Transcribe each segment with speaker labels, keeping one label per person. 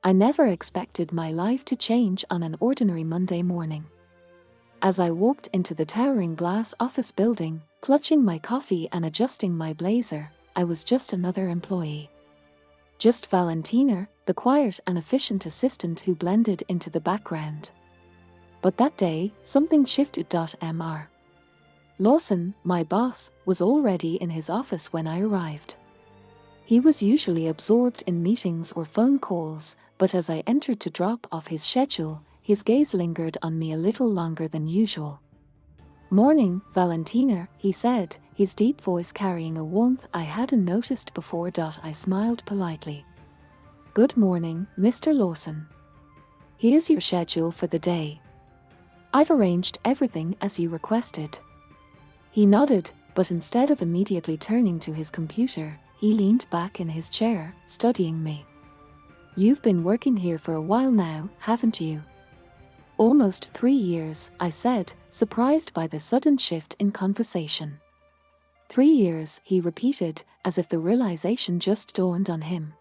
Speaker 1: I never expected my life to change on an ordinary Monday morning. As I walked into the towering glass office building, clutching my coffee and adjusting my blazer, I was just another employee. Just Valentina, the quiet and efficient assistant who blended into the background. But that day, something shifted. Mr. Lawson, my boss, was already in his office when I arrived. He was usually absorbed in meetings or phone calls, but as I entered to drop off his schedule, his gaze lingered on me a little longer than usual. "Morning, Valentina," he said, his deep voice carrying a warmth I hadn't noticed before. I smiled politely. "Good morning, Mr. Lawson. Here's your schedule for the day. I've arranged everything as you requested." He nodded, but instead of immediately turning to his computer, he leaned back in his chair, studying me. "You've been working here for a while now, haven't you?" "Almost 3 years," I said, surprised by the sudden shift in conversation. 3 years, he repeated, as if the realization just dawned on him.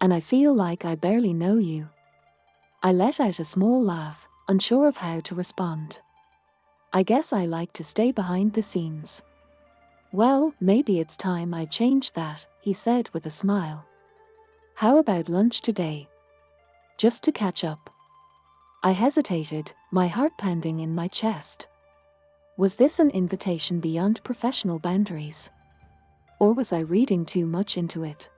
Speaker 1: "And I feel like I barely know you." I let out a small laugh, unsure of how to respond. "I guess I like to stay behind the scenes." "Well, maybe it's time I changed that," he said with a smile. "How about lunch today? Just to catch up." I hesitated, my heart pounding in my chest. Was this an invitation beyond professional boundaries? Or was I reading too much into it?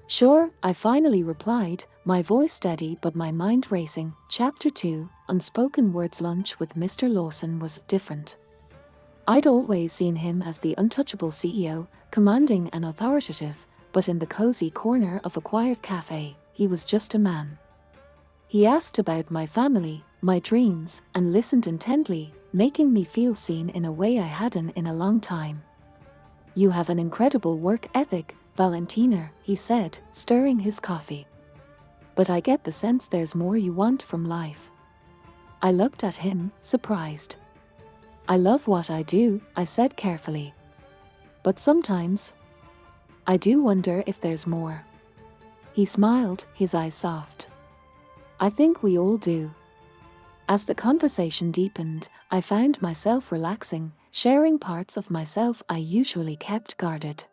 Speaker 1: "Sure," I finally replied, my voice steady but my mind racing. Chapter 2, Unspoken Words. Lunch with Mr. Lawson was different. I'd always seen him as the untouchable CEO, commanding and authoritative, but in the cozy corner of a quiet cafe, he was just a man. He asked about my family, my dreams, and listened intently, making me feel seen in a way I hadn't in a long time. "You have an incredible work ethic, Valentina," he said, stirring his coffee. "But I get the sense there's more you want from life." I looked at him, surprised. "I love what I do," I said carefully. "But sometimes I do wonder if there's more." He smiled, his eyes soft. "I think we all do." As the conversation deepened, I found myself relaxing, sharing parts of myself I usually kept guarded.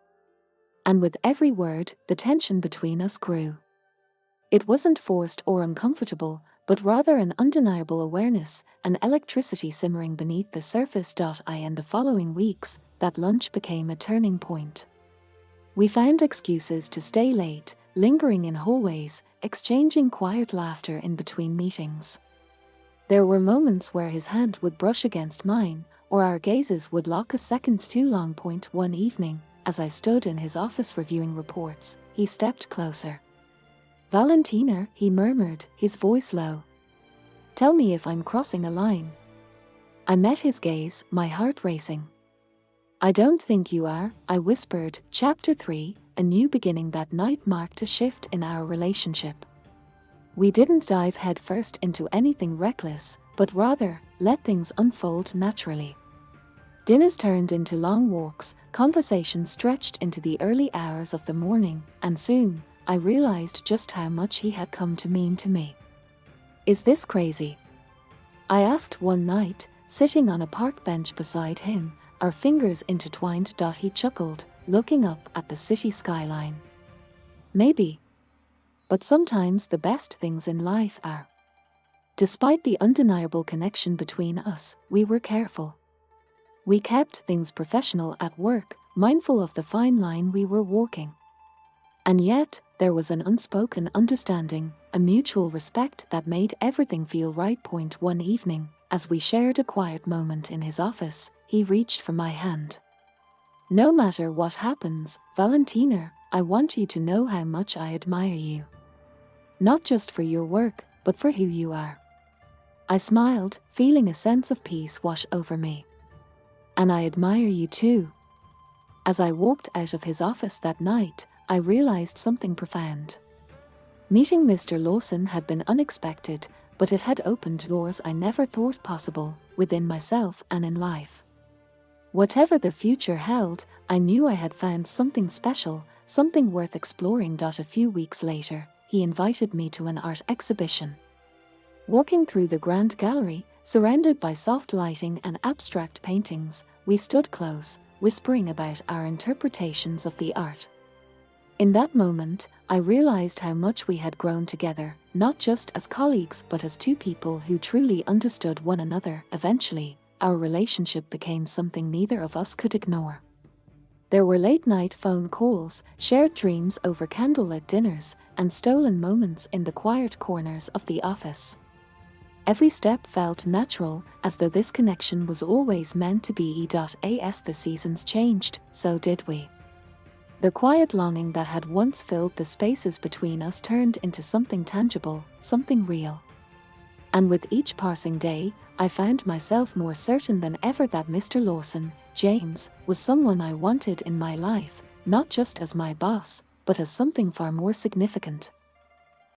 Speaker 1: And with every word, the tension between us grew. It wasn't forced or uncomfortable, but rather an undeniable awareness, an electricity simmering beneath the surface. In the following weeks, that lunch became a turning point. We found excuses to stay late, lingering in hallways, exchanging quiet laughter in between meetings. There were moments where his hand would brush against mine, or our gazes would lock a second too long. One evening, as I stood in his office reviewing reports, he stepped closer. "Valentina," he murmured, his voice low. "Tell me if I'm crossing a line." I met his gaze, my heart racing. "I don't think you are," I whispered. Chapter 3, A New Beginning. That night marked a shift in our relationship. We didn't dive headfirst into anything reckless, but rather, let things unfold naturally. Dinners turned into long walks, conversations stretched into the early hours of the morning, and soon, I realized just how much he had come to mean to me. "Is this crazy?" I asked one night, sitting on a park bench beside him, our fingers intertwined. He chuckled, looking up at the city skyline. "Maybe. But sometimes the best things in life are." Despite the undeniable connection between us, we were careful. We kept things professional at work, mindful of the fine line we were walking. And yet, there was an unspoken understanding, a mutual respect that made everything feel right. One evening, as we shared a quiet moment in his office, he reached for my hand. "No matter what happens, Valentina, I want you to know how much I admire you. Not just for your work, but for who you are." I smiled, feeling a sense of peace wash over me. "And I admire you too." As I walked out of his office that night, I realized something profound. Meeting Mr. Lawson had been unexpected, but it had opened doors I never thought possible, within myself and in life. Whatever the future held, I knew I had found something special, something worth exploring. A few weeks later, he invited me to an art exhibition. Walking through the grand gallery, surrounded by soft lighting and abstract paintings, we stood close, whispering about our interpretations of the art. In that moment, I realized how much we had grown together, not just as colleagues but as two people who truly understood one another. Eventually, our relationship became something neither of us could ignore. There were late-night phone calls, shared dreams over candlelit dinners, and stolen moments in the quiet corners of the office. Every step felt natural, as though this connection was always meant to be. As the seasons changed, so did we. The quiet longing that had once filled the spaces between us turned into something tangible, something real. And with each passing day, I found myself more certain than ever that Mr. Lawson, James, was someone I wanted in my life, not just as my boss, but as something far more significant.